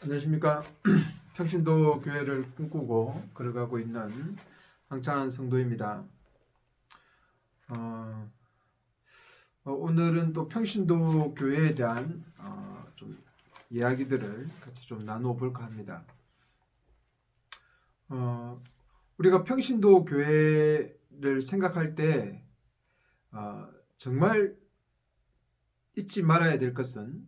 안녕하십니까. 평신도 교회를 꿈꾸고 걸어가고 있는 황창한 성도입니다. 오늘은 또 평신도 교회에 대한 좀 이야기들을 같이 좀 나누어 볼까 합니다. 우리가 평신도 교회를 생각할 때 정말 잊지 말아야 될 것은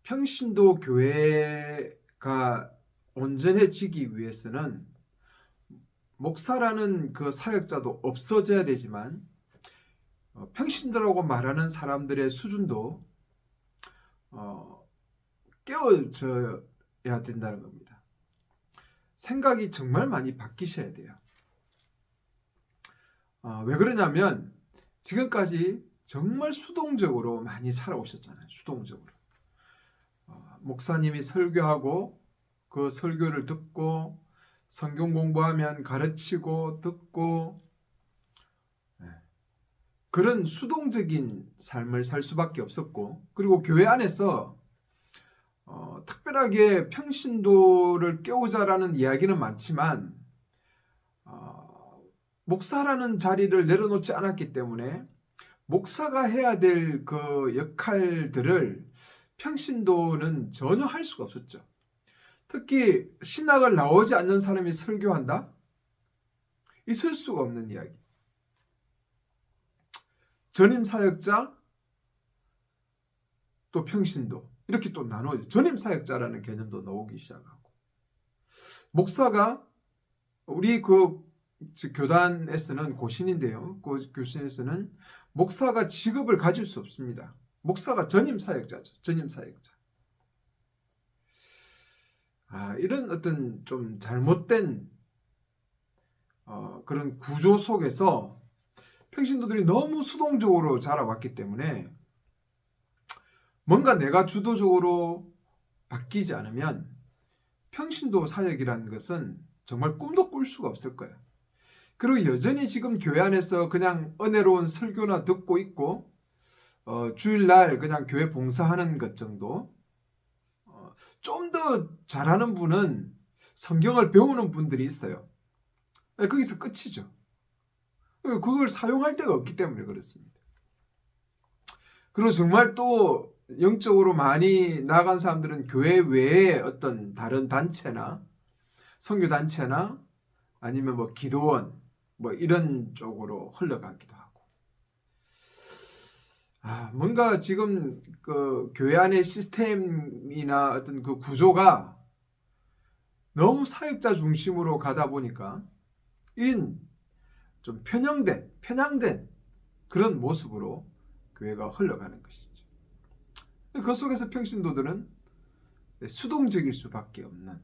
평신도 교회가 온전해지기 위해서는 목사라는 그 사역자도 없어져야 되지만 평신도라고 말하는 사람들의 수준도 깨워져야 된다는 겁니다. 생각이 정말 많이 바뀌셔야 돼요. 왜 그러냐면 지금까지 정말 수동적으로 많이 살아오셨잖아요. 수동적으로. 목사님이 설교하고 그 설교를 듣고 성경 공부하면 가르치고 듣고 그런 수동적인 삶을 살 수밖에 없었고, 그리고 교회 안에서 특별하게 평신도를 깨우자라는 이야기는 많지만 목사라는 자리를 내려놓지 않았기 때문에 목사가 해야 될 그 역할들을 평신도는 전혀 할 수가 없었죠. 특히 신학을 나오지 않는 사람이 설교한다? 있을 수가 없는 이야기. 전임 사역자, 또 평신도, 이렇게 또 나누어져. 전임 사역자라는 개념도 나오기 시작하고, 목사가 우리 그 교단에서는 고신인데요. 그 교신에서는 목사가 직업을 가질 수 없습니다. 목사가 전임 사역자죠. 전임 사역자. 이런 어떤 좀 잘못된 그런 구조 속에서 평신도들이 너무 수동적으로 자라왔기 때문에 뭔가 내가 주도적으로 바뀌지 않으면 평신도 사역이라는 것은 정말 꿈도 꿀 수가 없을 거예요. 그리고 여전히 지금 교회 안에서 그냥 은혜로운 설교나 듣고 있고 주일날 그냥 교회 봉사하는 것 정도, 좀 더 잘하는 분은 성경을 배우는 분들이 있어요. 거기서 끝이죠. 그걸 사용할 데가 없기 때문에 그렇습니다. 그리고 정말 또 영적으로 많이 나간 사람들은 교회 외에 어떤 다른 단체나 선교단체나 아니면 뭐 기도원 뭐 이런 쪽으로 흘러가기도 하고, 뭔가 지금 그 교회 안의 시스템이나 어떤 그 구조가 너무 사역자 중심으로 가다 보니까 이런 좀 편향된 그런 모습으로 교회가 흘러가는 것이죠. 그 속에서 평신도들은 수동적일 수밖에 없는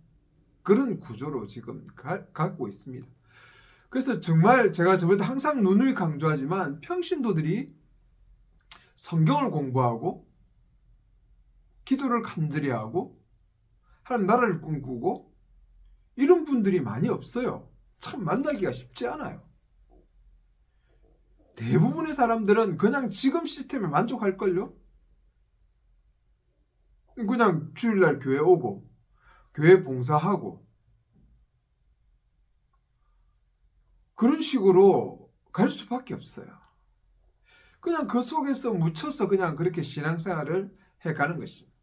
그런 구조로 지금 갖고 있습니다. 그래서 정말 제가 저번에 항상 누누이 강조하지만 평신도들이 성경을 공부하고 기도를 간절히 하고 하나님 나라를 꿈꾸고 이런 분들이 많이 없어요. 참 만나기가 쉽지 않아요. 대부분의 사람들은 그냥 지금 시스템에 만족할걸요? 그냥 주일날 교회 오고 교회 봉사하고 그런 식으로 갈 수밖에 없어요. 그냥 그 속에서 묻혀서 그냥 그렇게 신앙생활을 해가는 것입니다.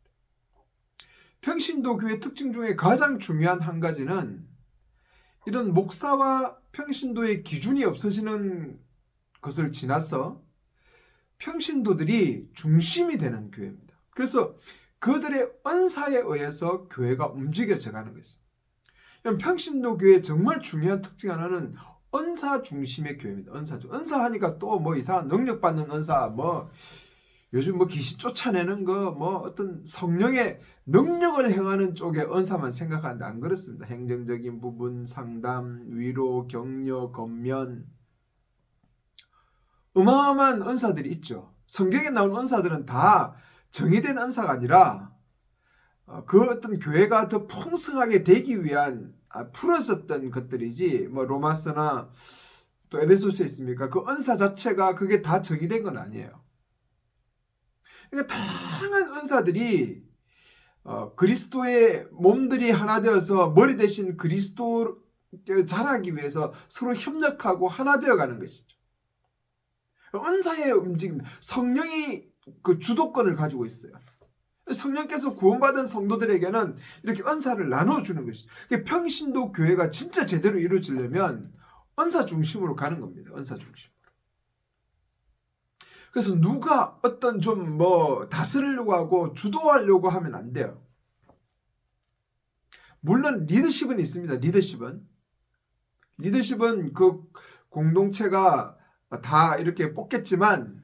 평신도 교회 특징 중에 가장 중요한 한 가지는 이런 목사와 평신도의 기준이 없어지는 것을 지나서 평신도들이 중심이 되는 교회입니다. 그래서 그들의 은사에 의해서 교회가 움직여져 가는 것이죠. 평신도 교회의 정말 중요한 특징 하나는 은사 중심의 교회입니다. 은사하니까 또 뭐 이상한 능력 받는 은사, 뭐 요즘 뭐 귀신 쫓아내는 거, 뭐 어떤 성령의 능력을 행하는 쪽의 은사만 생각하는데 안 그렇습니다. 행정적인 부분, 상담, 위로, 격려, 권면, 어마어마한 은사들이 있죠. 성경에 나온 은사들은 다 정의된 은사가 아니라 그 어떤 교회가 더 풍성하게 되기 위한 풀어졌던 것들이지, 뭐 로마서나 또 에베소서에 있습니까? 그 은사 자체가 그게 다 정의된 건 아니에요. 그러니까 다양한 은사들이 그리스도의 몸들이 하나 되어서 머리 대신 그리스도 자라기 위해서 서로 협력하고 하나 되어가는 것이죠. 은사의 움직임, 성령이 그 주도권을 가지고 있어요. 성령께서 구원받은 성도들에게는 이렇게 은사를 나눠주는 것이죠. 평신도 교회가 진짜 제대로 이루어지려면 은사 중심으로 가는 겁니다. 은사 중심으로. 그래서 누가 어떤 좀 다스리려고 하고 주도하려고 하면 안 돼요. 물론 리더십은 있습니다. 리더십은 그 공동체가 다 이렇게 뽑겠지만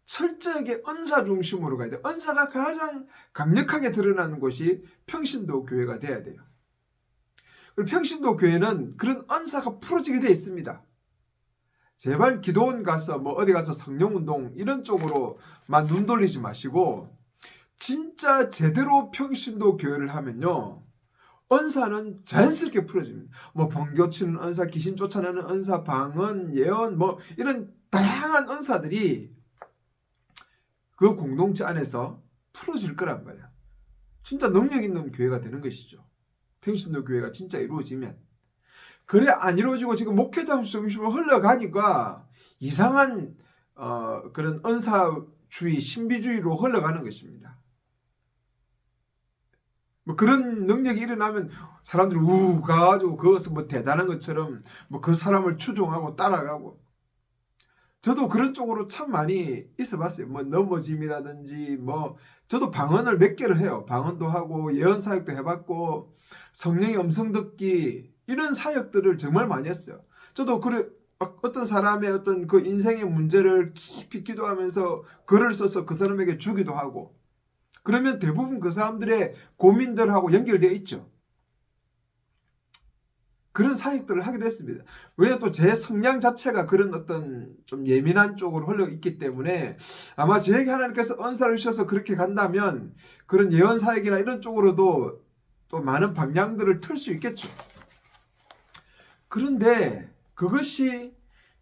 철저하게 은사 중심으로 가야 돼요. 은사가 가장 강력하게 드러나는 곳이 평신도 교회가 돼야 돼요. 그리고 평신도 교회는 그런 은사가 풀어지게 되어 있습니다. 제발 기도원 가서 어디 가서 성령운동 이런 쪽으로만 눈 돌리지 마시고 진짜 제대로 평신도 교회를 하면요. 은사는 자연스럽게 풀어집니다. 번개 치는 은사, 귀신 쫓아내는 은사, 방언, 예언 이런 다양한 은사들이 그 공동체 안에서 풀어질 거란 말이야. 진짜 능력 있는 교회가 되는 것이죠. 평신도 교회가 진짜 이루어지면. 그래 안 이루어지고 지금 목회자 중심으로 흘러가니까 이상한 그런 은사주의, 신비주의로 흘러가는 것입니다. 그런 능력이 일어나면 사람들이 가가지고 그것은 대단한 것처럼 그 사람을 추종하고 따라가고. 저도 그런 쪽으로 참 많이 있어봤어요. 넘어짐이라든지 저도 방언을 몇 개를 해요. 방언도 하고 예언 사역도 해봤고 성령의 음성 듣기 이런 사역들을 정말 많이 했어요. 저도 어떤 사람의 어떤 그 인생의 문제를 깊이 기도하면서 글을 써서 그 사람에게 주기도 하고 그러면 대부분 그 사람들의 고민들하고 연결되어 있죠. 그런 사역들을 하기도 했습니다. 왜냐하면 또 제 성향 자체가 그런 어떤 좀 예민한 쪽으로 흘러 있기 때문에 아마 저에게 하나님께서 은사를 주셔서 그렇게 간다면 그런 예언 사역이나 이런 쪽으로도 또 많은 방향들을 틀 수 있겠죠. 그런데 그것이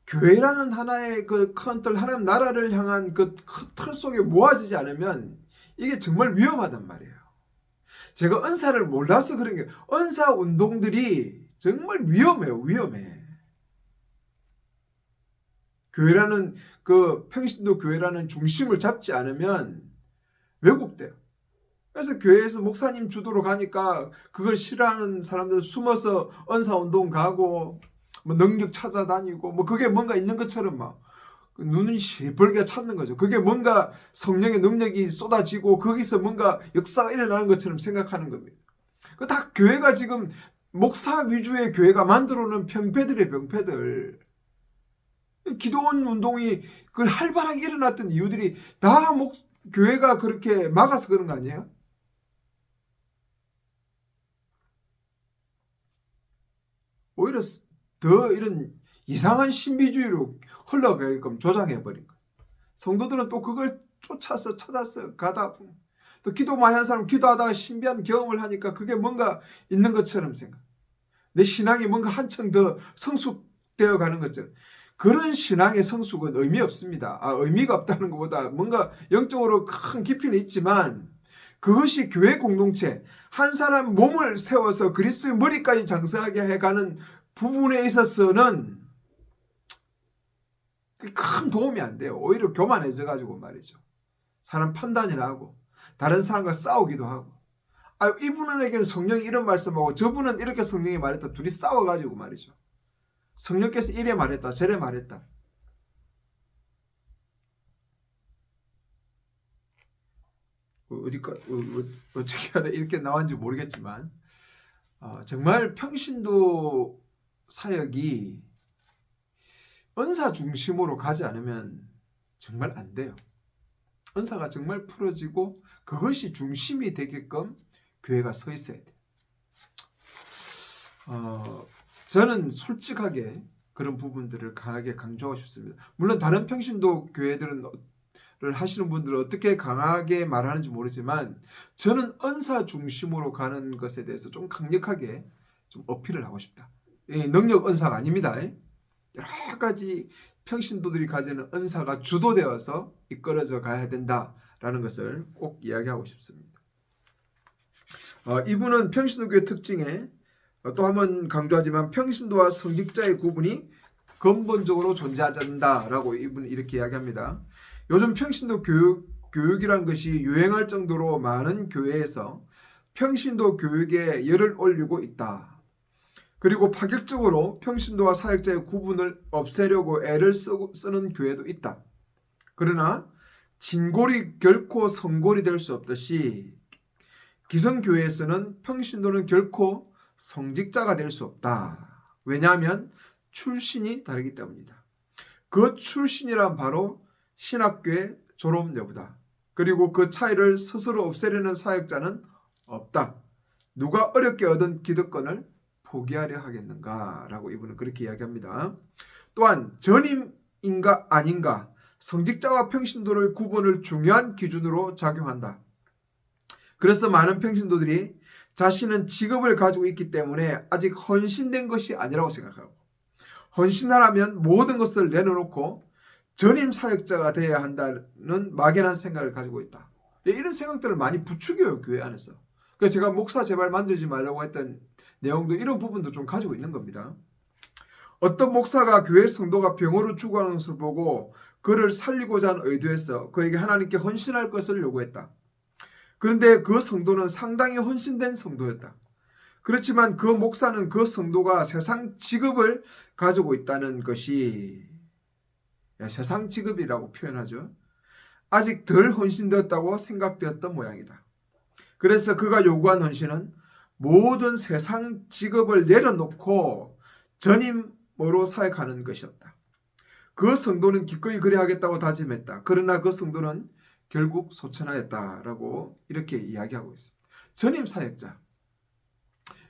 교회라는 하나의 그 큰 틀, 하나님 나라를 향한 그 큰 틀 속에 모아지지 않으면 이게 정말 위험하단 말이에요. 제가 은사를 몰라서 그런 게 은사 운동들이 정말 위험해요. 교회라는 그 평신도 교회라는 중심을 잡지 않으면 왜곡돼요. 그래서 교회에서 목사님 주도로 가니까 그걸 싫어하는 사람들 숨어서 은사 운동 가고 능력 찾아다니고 그게 뭔가 있는 것처럼 눈을 시뻘게 찾는 거죠. 그게 뭔가 성령의 능력이 쏟아지고 거기서 뭔가 역사가 일어나는 것처럼 생각하는 겁니다. 그 다 교회가 지금 목사 위주의 교회가 만들어놓은 병폐들. 기도원 운동이 그 활발하게 일어났던 이유들이 다 교회가 그렇게 막아서 그런 거 아니에요? 오히려 더 이런 이상한 신비주의로 흘러가게끔 조장해버린 거예요. 성도들은 또 그걸 쫓아서 찾아서 가다 또 기도 많이 하는 사람 기도하다가 신비한 경험을 하니까 그게 뭔가 있는 것처럼 생각. 내 신앙이 뭔가 한층 더 성숙되어 가는 것처럼. 그런 신앙의 성숙은 의미 없습니다. 의미가 없다는 것보다 뭔가 영적으로 큰 깊이는 있지만 그것이 교회 공동체 한 사람 몸을 세워서 그리스도의 머리까지 장성하게 해가는 부분에 있어서는 큰 도움이 안 돼요. 오히려 교만해져 가지고 말이죠. 사람 판단이나 하고 다른 사람과 싸우기도 하고 이분에게는 성령이 이런 말씀하고 저분은 이렇게 성령이 말했다. 둘이 싸워가지고 말이죠. 성령께서 이래 말했다 저래 말했다. 어떻게 하다 이렇게 나왔는지 모르겠지만 정말 평신도 사역이 은사 중심으로 가지 않으면 정말 안 돼요. 은사가 정말 풀어지고 그것이 중심이 되게끔 교회가 서 있어야 돼요. 저는 솔직하게 그런 부분들을 강하게 강조하고 싶습니다. 물론 다른 평신도 교회들을 하시는 분들은 어떻게 강하게 말하는지 모르지만 저는 은사 중심으로 가는 것에 대해서 좀 강력하게 좀 어필을 하고 싶다. 능력 은사가 아닙니다. 여러 가지 평신도들이 가지는 은사가 주도되어서 이끌어져 가야 된다라는 라는 것을 꼭 이야기하고 싶습니다. 이분은 평신도교의 특징에 또 한번 강조하지만 평신도와 성직자의 구분이 근본적으로 존재하지 않는다라고 이분은 이렇게 이야기합니다. 요즘 평신도 교육이라는 것이 유행할 정도로 많은 교회에서 평신도 교육에 열을 올리고 있다. 그리고 파격적으로 평신도와 사역자의 구분을 없애려고 애를 쓰는 교회도 있다. 그러나 진골이 결코 성골이 될 수 없듯이 기성교회에서는 평신도는 결코 성직자가 될 수 없다. 왜냐하면 출신이 다르기 때문이다. 그 출신이란 바로 신학교의 졸업 여부다. 그리고 그 차이를 스스로 없애려는 사역자는 없다. 누가 어렵게 얻은 기득권을 포기하려 하겠는가? 라고 이분은 그렇게 이야기합니다. 또한 전임인가 아닌가 성직자와 평신도의 구분을 중요한 기준으로 작용한다. 그래서 많은 평신도들이 자신은 직업을 가지고 있기 때문에 아직 헌신된 것이 아니라고 생각하고 헌신하라면 모든 것을 내려놓고 전임 사역자가 되어야 한다는 막연한 생각을 가지고 있다. 이런 생각들을 많이 부추겨요, 교회 안에서. 그래서 제가 목사 제발 만들지 말라고 했던 내용도 이런 부분도 좀 가지고 있는 겁니다. 어떤 목사가 교회 성도가 병으로 죽어가는 것을 보고 그를 살리고자 하는 의도에서 그에게 하나님께 헌신할 것을 요구했다. 그런데 그 성도는 상당히 헌신된 성도였다. 그렇지만 그 목사는 그 성도가 세상 직업을 가지고 있다는 것이 세상 직업이라고 표현하죠. 아직 덜 헌신되었다고 생각되었던 모양이다. 그래서 그가 요구한 헌신은 모든 세상 직업을 내려놓고 전임으로 사역하는 것이었다. 그 성도는 기꺼이 그래 하겠다고 다짐했다. 그러나 그 성도는 결국 소천하였다라고 이렇게 이야기하고 있습니다. 전임 사역자.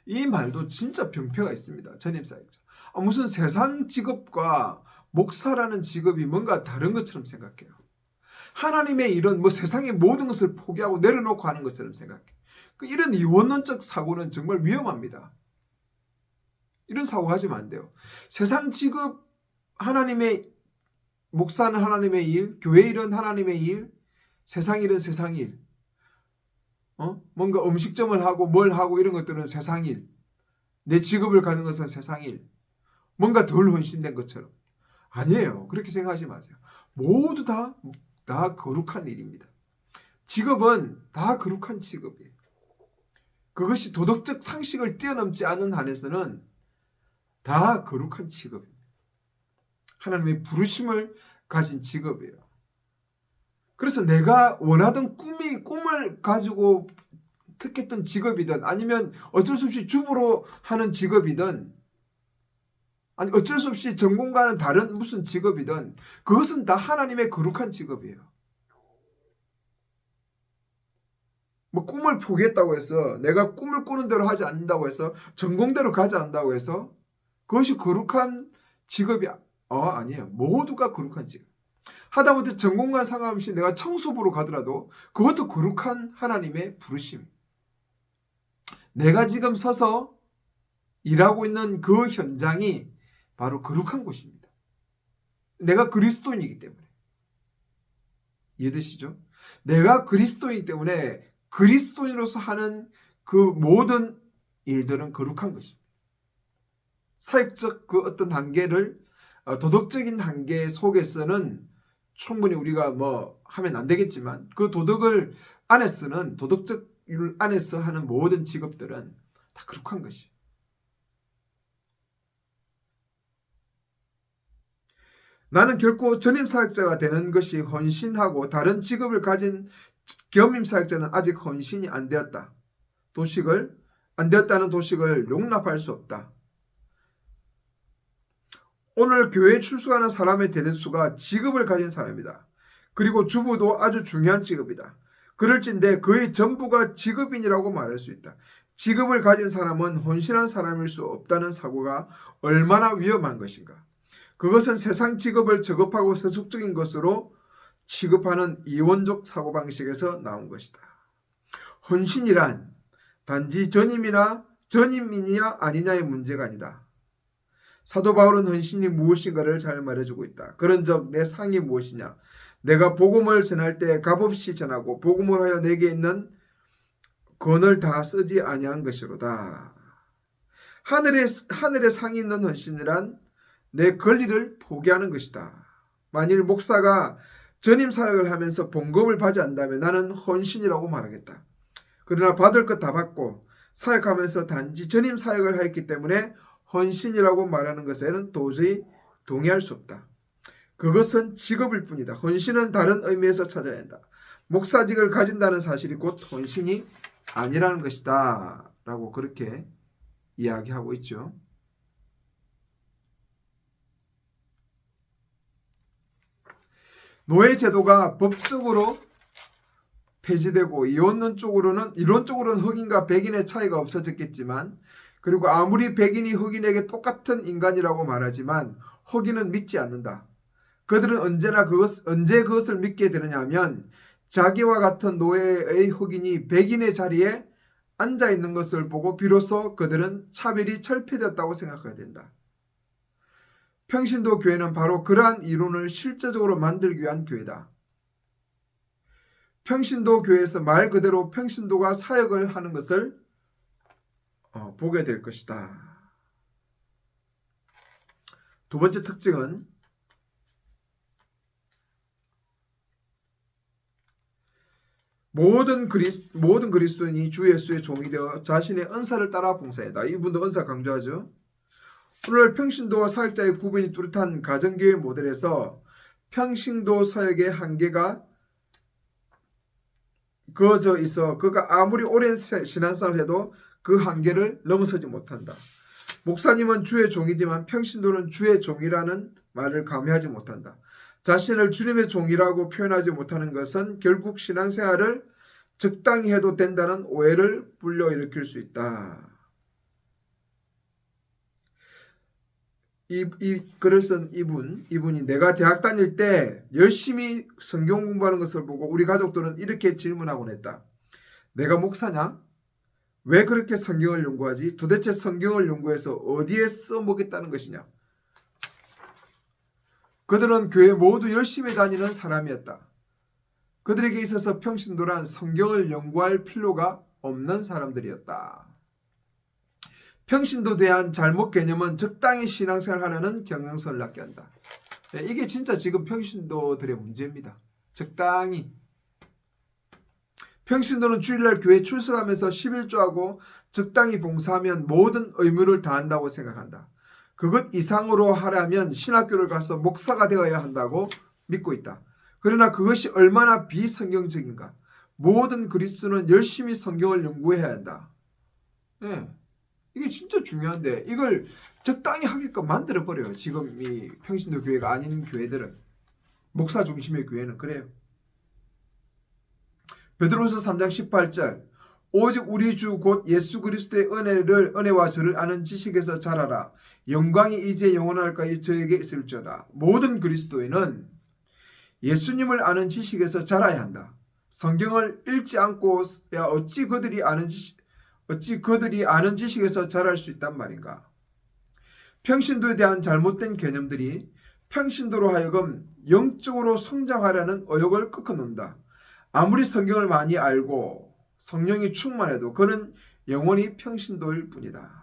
이 말도 진짜 병폐가 있습니다. 전임 사역자. 무슨 세상 직업과 목사라는 직업이 뭔가 다른 것처럼 생각해요. 하나님의 일은 세상의 모든 것을 포기하고 내려놓고 하는 것처럼 생각해요. 이런 이원론적 사고는 정말 위험합니다. 이런 사고 하시면 안 돼요. 세상 직업, 하나님의 목사는 하나님의 일, 교회 일은 하나님의 일, 세상 일은 세상 일. 뭔가 음식점을 하고 뭘 하고 이런 것들은 세상 일. 내 직업을 가는 것은 세상 일. 뭔가 덜 헌신된 것처럼. 아니에요. 그렇게 생각하지 마세요. 모두 다 거룩한 일입니다. 직업은 다 거룩한 직업이에요. 그것이 도덕적 상식을 뛰어넘지 않는 한에서는 다 거룩한 직업입니다. 하나님의 부르심을 가진 직업이에요. 그래서 내가 원하던 꿈을 가지고 택했던 직업이든 아니면 어쩔 수 없이 주부로 하는 직업이든 아니 어쩔 수 없이 전공과는 다른 무슨 직업이든 그것은 다 하나님의 거룩한 직업이에요. 꿈을 포기했다고 해서 내가 꿈을 꾸는 대로 하지 않는다고 해서 전공대로 가지 않는다고 해서 그것이 거룩한 직업이 아니에요. 모두가 거룩한 직업. 하다못해 전공과 상관없이 내가 청소부로 가더라도 그것도 거룩한 하나님의 부르심. 내가 지금 서서 일하고 있는 그 현장이 바로 거룩한 곳입니다. 내가 그리스도인이기 때문에. 이해되시죠? 내가 그리스도이기 때문에 그리스도인으로서 하는 그 모든 일들은 거룩한 것입니다. 사역적 그 어떤 단계를 도덕적인 단계 속에서는 충분히 우리가 하면 안 되겠지만 그 도덕을 안에서는 도덕적 율 안에서 하는 모든 직업들은 다 거룩한 것이에요. 나는 결코 전임 사역자가 되는 것이 헌신하고 다른 직업을 가진 겸임 사역자는 아직 헌신이 안 되었다는 도식을 용납할 수 없다. 오늘 교회에 출석하는 사람의 대다수가 직업을 가진 사람이다. 그리고 주부도 아주 중요한 직업이다. 그럴진데 그의 전부가 직업인이라고 말할 수 있다. 직업을 가진 사람은 헌신한 사람일 수 없다는 사고가 얼마나 위험한 것인가. 그것은 세상 직업을 저급하고 세속적인 것으로 취급하는 이원적 사고방식에서 나온 것이다. 헌신이란 단지 전임이냐 아니냐의 문제가 아니다. 사도 바울은 헌신이 무엇인가를 잘 말해주고 있다. 그런즉 내 상이 무엇이냐? 내가 복음을 전할 때 값없이 전하고 복음을 하여 내게 있는 권을 다 쓰지 아니한 것이로다. 하늘에 상이 있는 헌신이란 내 권리를 포기하는 것이다. 만일 목사가 전임 사역을 하면서 봉급을 받지 않는다면 나는 헌신이라고 말하겠다. 그러나 받을 것 다 받고 사역하면서 단지 전임 사역을 하였기 때문에 헌신이라고 말하는 것에는 도저히 동의할 수 없다. 그것은 직업일 뿐이다. 헌신은 다른 의미에서 찾아야 한다. 목사직을 가진다는 사실이 곧 헌신이 아니라는 것이다. 라고 그렇게 이야기하고 있죠. 노예제도가 법적으로 폐지되고 이론적으로는 흑인과 백인의 차이가 없어졌겠지만, 그리고 아무리 백인이 흑인에게 똑같은 인간이라고 말하지만 흑인은 믿지 않는다. 그들은 언제 그것을 믿게 되느냐 하면 자기와 같은 노예의 흑인이 백인의 자리에 앉아 있는 것을 보고 비로소 그들은 차별이 철폐되었다고 생각하게 된다. 평신도 교회는 바로 그러한 이론을 실제적으로 만들기 위한 교회다. 평신도 교회에서 말 그대로 평신도가 사역을 하는 것을 보게 될 것이다. 두 번째 특징은 모든 그리스도인이 주 예수의 종이 되어 자신의 은사를 따라 봉사한다. 이분도 은사 강조하죠. 오늘 평신도와 사역자의 구분이 뚜렷한 가정교회 모델에서 평신도 사역의 한계가 그어져 있어 그가 아무리 오랜 신앙생활을 해도 그 한계를 넘어서지 못한다. 목사님은 주의 종이지만 평신도는 주의 종이라는 말을 감회하지 못한다. 자신을 주님의 종이라고 표현하지 못하는 것은 결국 신앙생활을 적당히 해도 된다는 오해를 불러일으킬 수 있다. 이 글을 쓴 이분이 내가 대학 다닐 때 열심히 성경 공부하는 것을 보고 우리 가족들은 이렇게 질문하곤 했다. 내가 목사냐? 왜 그렇게 성경을 연구하지? 도대체 성경을 연구해서 어디에 써먹겠다는 것이냐? 그들은 교회 모두 열심히 다니는 사람이었다. 그들에게 있어서 평신도란 성경을 연구할 필요가 없는 사람들이었다. 평신도에 대한 잘못 개념은 적당히 신앙생활하려는 경향성을 낳게 한다. 이게 진짜 지금 평신도들의 문제입니다. 적당히. 평신도는 주일날 교회 출석하면서 11조하고 적당히 봉사하면 모든 의무를 다한다고 생각한다. 그것 이상으로 하려면 신학교를 가서 목사가 되어야 한다고 믿고 있다. 그러나 그것이 얼마나 비성경적인가. 모든 그리스도는 열심히 성경을 연구해야 한다. 네. 이게 진짜 중요한데 이걸 적당히 하게끔 만들어버려요. 지금 이 평신도 교회가 아닌 교회들은. 목사 중심의 교회는 그래요. 베드로서 3장 18절 오직 우리 주 곧 예수 그리스도의 은혜와 저를 아는 지식에서 자라라. 영광이 이제 영원할까지 저에게 있을지어다. 모든 그리스도인은 예수님을 아는 지식에서 자라야 한다. 성경을 읽지 않고 어찌 그들이 아는 지식에서 자랄 수 있단 말인가. 평신도에 대한 잘못된 개념들이 평신도로 하여금 영적으로 성장하려는 의욕을 꺾어놓는다. 아무리 성경을 많이 알고 성령이 충만해도 그는 영원히 평신도일 뿐이다.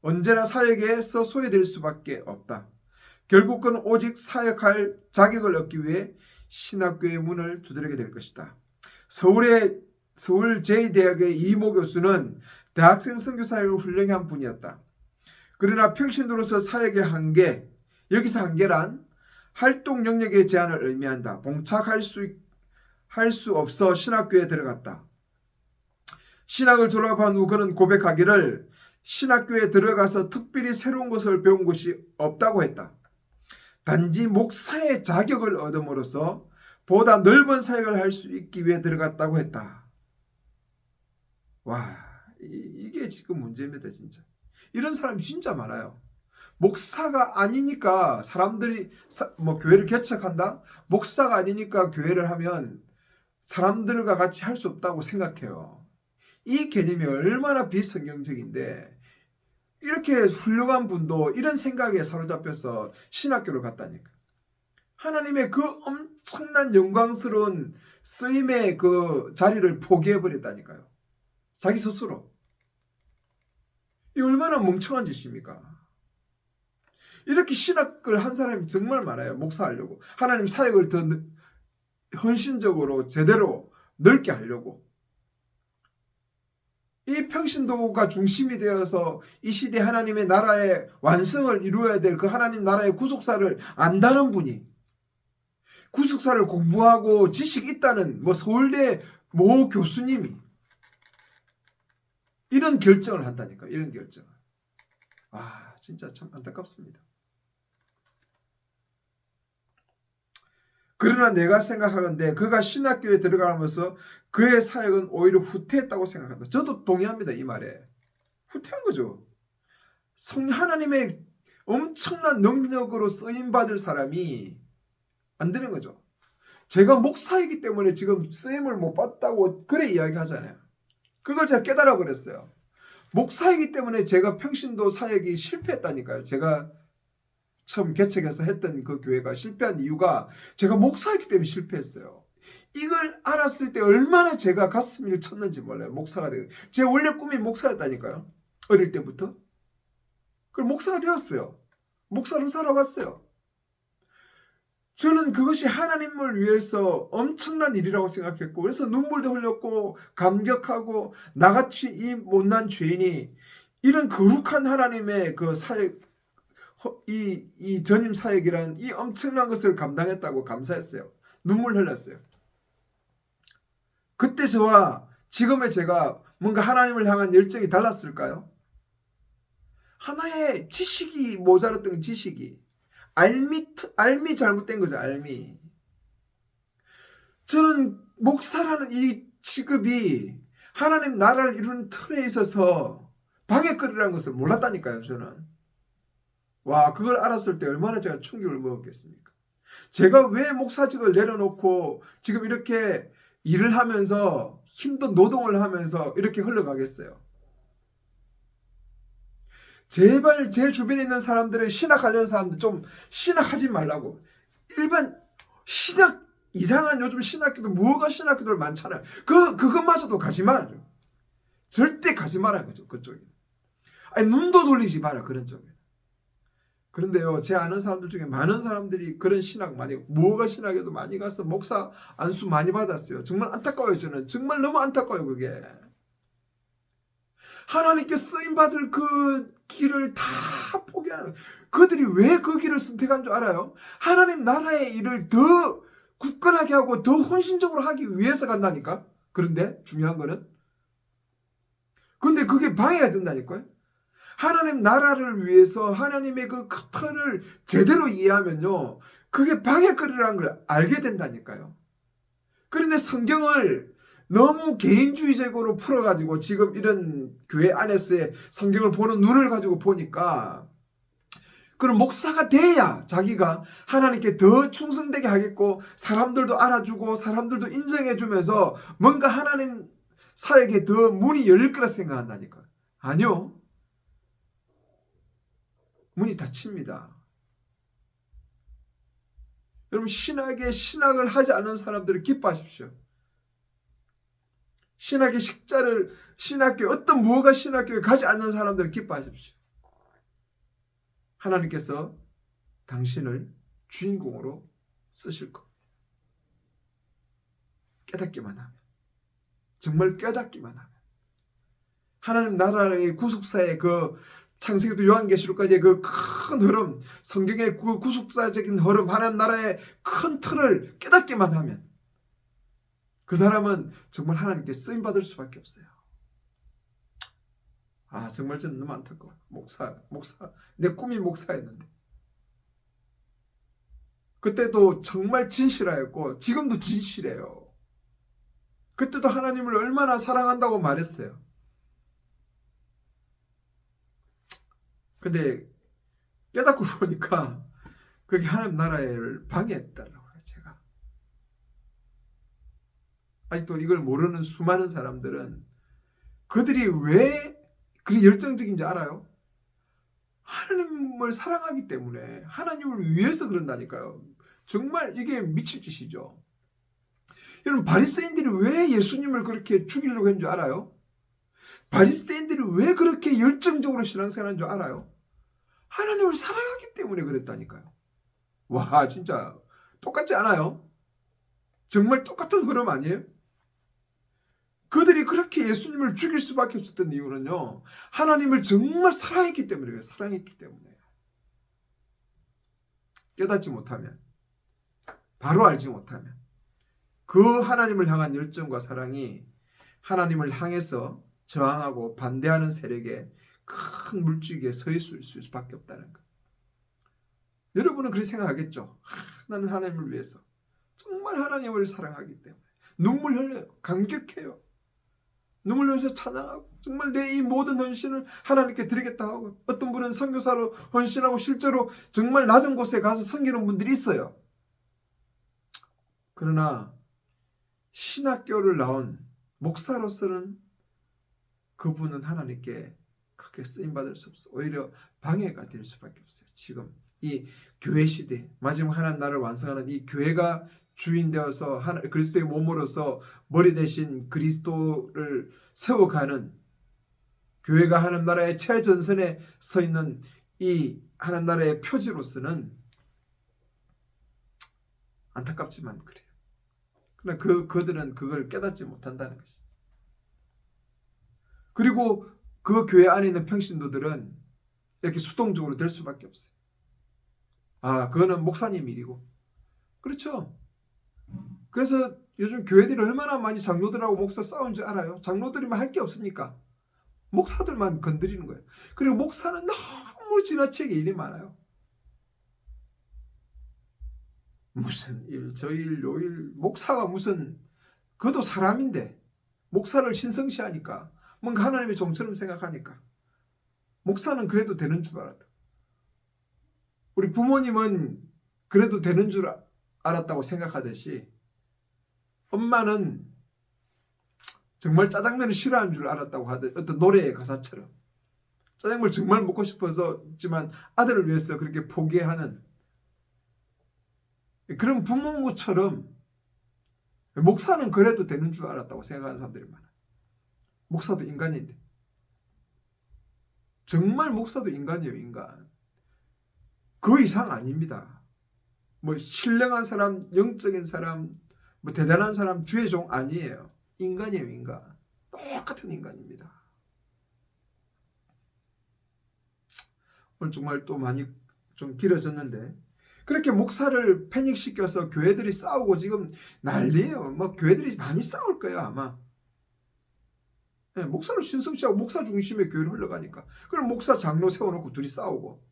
언제나 사역에서 소외될 수밖에 없다. 결국 그는 오직 사역할 자격을 얻기 위해 신학교의 문을 두드리게 될 것이다. 서울 제2대학의 이모 교수는 대학생 선교사역을 훌륭히 한 분이었다. 그러나 평신도로서 사역의 한계, 여기서 한계란 활동 영역의 제한을 의미한다. 봉착할 수 없어 신학교에 들어갔다. 신학을 졸업한 후 그는 고백하기를 신학교에 들어가서 특별히 새로운 것을 배운 것이 없다고 했다. 단지 목사의 자격을 얻음으로써 보다 넓은 사역을 할 수 있기 위해 들어갔다고 했다. 와, 이게 지금 문제입니다, 진짜. 이런 사람이 진짜 많아요. 목사가 아니니까 사람들이 교회를 개척한다? 목사가 아니니까 교회를 하면 사람들과 같이 할 수 없다고 생각해요. 이 개념이 얼마나 비성경적인데 이렇게 훌륭한 분도 이런 생각에 사로잡혀서 신학교를 갔다니까. 하나님의 그 엄청난 영광스러운 쓰임의 그 자리를 포기해버렸다니까요. 자기 스스로. 이 얼마나 멍청한 짓입니까? 이렇게 신학을 한 사람이 정말 많아요. 목사하려고. 하나님 사역을 더 헌신적으로 제대로 넓게 하려고. 이 평신도가 중심이 되어서 이 시대 하나님의 나라의 완성을 이루어야 될 그 하나님 나라의 구속사를 안다는 분이, 구속사를 공부하고 지식이 있다는 서울대 모 교수님이 이런 결정을 한다니까. 이런 결정을. 진짜 참 안타깝습니다. 그러나 내가 생각하건대 그가 신학교에 들어가면서 그의 사역은 오히려 후퇴했다고 생각한다. 저도 동의합니다. 이 말에. 후퇴한 거죠. 하나님의 엄청난 능력으로 쓰임받을 사람이 안 되는 거죠. 제가 목사이기 때문에 지금 쓰임을 못 받다고 그래 이야기하잖아요. 그걸 제가 깨달아 버렸어요. 목사이기 때문에 제가 평신도 사역이 실패했다니까요. 제가 처음 개척해서 했던 그 교회가 실패한 이유가 제가 목사이기 때문에 실패했어요. 이걸 알았을 때 얼마나 제가 가슴을 쳤는지 몰라요. 목사가 되고. 제 원래 꿈이 목사였다니까요. 어릴 때부터. 그럼 목사가 되었어요. 목사로 살아왔어요. 저는 그것이 하나님을 위해서 엄청난 일이라고 생각했고, 그래서 눈물도 흘렸고 감격하고, 나같이 이 못난 죄인이 이런 거룩한 하나님의 그 사역, 이 전임 사역이란 이 엄청난 것을 감당했다고 감사했어요. 눈물 흘렸어요. 그때 저와 지금의 제가 뭔가 하나님을 향한 열정이 달랐을까요? 하나의 지식이 모자랐던 지식이, 알미 잘못된 거죠. 알미. 저는 목사라는 이 직업이 하나님 나라를 이루는 틀에 있어서 방해거리라는 것을 몰랐다니까요. 저는. 그걸 알았을 때 얼마나 제가 충격을 먹었겠습니까? 제가 왜 목사직을 내려놓고 지금 이렇게 일을 하면서 힘든 노동을 하면서 이렇게 흘러가겠어요? 제발 제 주변에 있는 사람들은 신학하려는 사람들 좀 신학하지 말라고. 일반 신학, 이상한 요즘 신학기도 무허가 신학기들 많잖아요. 그것마저도 가지 말아요. 절대 가지 말아요. 그쪽에. 눈도 돌리지 마라. 그런 쪽에. 그런데요, 제 아는 사람들 중에 많은 사람들이 그런 신학 많이, 무허가 신학에도 많이 가서 목사 안수 많이 받았어요. 정말 안타까워요. 저는 정말 너무 안타까워요. 그게 하나님께 쓰임받을 그 길을 다 포기하는, 그들이 왜 그 길을 선택한 줄 알아요? 하나님 나라의 일을 더 굳건하게 하고 더 헌신적으로 하기 위해서 간다니까. 그런데 중요한 거는, 근데 그게 방해가 된다니까요. 하나님 나라를 위해서 하나님의 그 틀을 제대로 이해하면요, 그게 방해거리라는 걸 알게 된다니까요. 그런데 성경을 너무 개인주의적으로 풀어가지고 지금 이런 교회 안에서의 성경을 보는 눈을 가지고 보니까, 그럼 목사가 돼야 자기가 하나님께 더 충성되게 하겠고, 사람들도 알아주고 사람들도 인정해주면서 뭔가 하나님 사역에 더 문이 열릴 거라 생각한다니까. 아니요. 문이 닫힙니다. 여러분, 신학을 하지 않는 사람들을 기뻐하십시오. 신학의 식자를, 신학교, 어떤 무허가 신학교에 가지 않는 사람들을 기뻐하십시오. 하나님께서 당신을 주인공으로 쓰실 겁니다. 깨닫기만 하면. 정말 깨닫기만 하면. 하나님 나라의 구속사의 그 창세기부터 요한계시록까지의 그 큰 흐름, 성경의 그 구속사적인 흐름, 하나님 나라의 큰 틀을 깨닫기만 하면 그 사람은 정말 하나님께 쓰임받을 수밖에 없어요. 정말 저는 너무 안타까워요. 목사, 내 꿈이 목사였는데. 그때도 정말 진실하였고 지금도 진실해요. 그때도 하나님을 얼마나 사랑한다고 말했어요. 근데 깨닫고 보니까 그게 하나님 나라를 방해했더라고요. 제가. 아직도 이걸 모르는 수많은 사람들은 그들이 왜 그리 열정적인지 알아요? 하나님을 사랑하기 때문에, 하나님을 위해서 그런다니까요. 정말 이게 미칠 짓이죠. 여러분, 바리새인들이 왜 예수님을 그렇게 죽이려고 했는 줄 알아요? 바리새인들이 왜 그렇게 열정적으로 신앙생활한 줄 알아요? 하나님을 사랑하기 때문에 그랬다니까요. 와, 진짜 똑같지 않아요? 정말 똑같은 흐름 아니에요? 그들이 그렇게 예수님을 죽일 수밖에 없었던 이유는요, 하나님을 정말 사랑했기 때문이에요. 사랑했기 때문에. 깨닫지 못하면, 바로 알지 못하면, 그 하나님을 향한 열정과 사랑이 하나님을 향해서 저항하고 반대하는 세력의 큰 물줄기에 서 있을 수밖에 없다는 것. 여러분은 그렇게 생각하겠죠. 나는 하나님을 위해서 정말 하나님을 사랑하기 때문에 눈물 흘려요. 감격해요. 눈물 흘려서 찬양하고 정말 내 이 모든 헌신을 하나님께 드리겠다 하고, 어떤 분은 선교사로 헌신하고 실제로 정말 낮은 곳에 가서 섬기는 분들이 있어요. 그러나 신학교를 나온 목사로서는 그분은 하나님께 크게 쓰임받을 수 없어. 오히려 방해가 될 수밖에 없어요. 지금 이 교회 시대, 마지막 하나님 나라를 완성하는 이 교회가 주인 되어서 그리스도의 몸으로서 머리 대신 그리스도를 세워가는, 교회가 하나님 나라의 최전선에 서 있는 이 하나님 나라의 표지로서는 안타깝지만 그래요. 그러나 그들은 그걸 깨닫지 못한다는 것이죠. 그리고 그 교회 안에 있는 평신도들은 이렇게 수동적으로 될 수밖에 없어요. 아, 그거는 목사님 일이고. 그렇죠. 그래서 요즘 교회들이 얼마나 많이 장로들하고 목사 싸운 줄 알아요? 장로들이만 할 게 없으니까 목사들만 건드리는 거예요. 그리고 목사는 너무 지나치게 일이 많아요. 무슨 일, 저일, 요일, 목사가 무슨, 그것도 사람인데 목사를 신성시하니까, 뭔가 하나님의 종처럼 생각하니까 목사는 그래도 되는 줄 알았다. 우리 부모님은 그래도 되는 줄 알았다고 생각하듯이, 엄마는 정말 짜장면을 싫어하는 줄 알았다고 하듯, 어떤 노래의 가사처럼 짜장면을 정말 먹고 싶어서지만 아들을 위해서 그렇게 포기하는 그런 부모처럼 목사는 그래도 되는 줄 알았다고 생각하는 사람들이 많아요. 목사도 인간인데. 정말 목사도 인간이에요, 인간. 그 이상 아닙니다. 뭐 신령한 사람, 영적인 사람, 뭐 대단한 사람, 주의 종 아니에요. 인간이에요, 인간. 똑같은 인간입니다. 오늘 정말 또 많이 좀 길어졌는데, 그렇게 목사를 패닉시켜서 교회들이 싸우고 지금 난리예요. 뭐 교회들이 많이 싸울 거예요, 아마. 네, 목사를 신성시하고 목사 중심의 교회를 흘러가니까. 그럼 목사 장로 세워놓고 둘이 싸우고.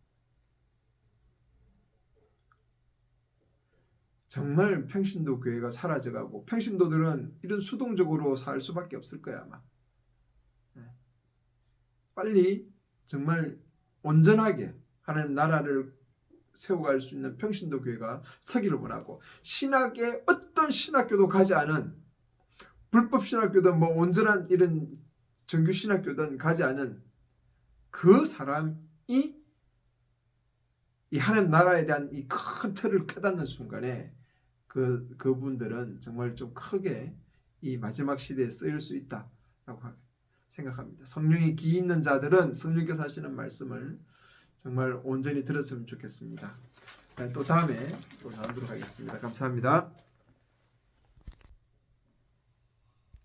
정말 평신도 교회가 사라져가고, 평신도들은 이런 수동적으로 살 수밖에 없을 거야, 아마. 네. 빨리 정말 온전하게 하나님 나라를 세워갈 수 있는 평신도 교회가 서기를 원하고, 신학의 어떤 신학교도 가지 않은, 불법 신학교든 뭐 온전한 이런 정규 신학교든 가지 않은 그 사람이 이 하나님 나라에 대한 이 큰 틀을 깨닫는 순간에 그분들은 정말 좀 크게 이 마지막 시대에 쓰일 수 있다라고 생각합니다. 성령이 기 있는 자들은 성령께서 하시는 말씀을 정말 온전히 들었으면 좋겠습니다. 또 다음에 또 나누도록 하겠습니다. 감사합니다.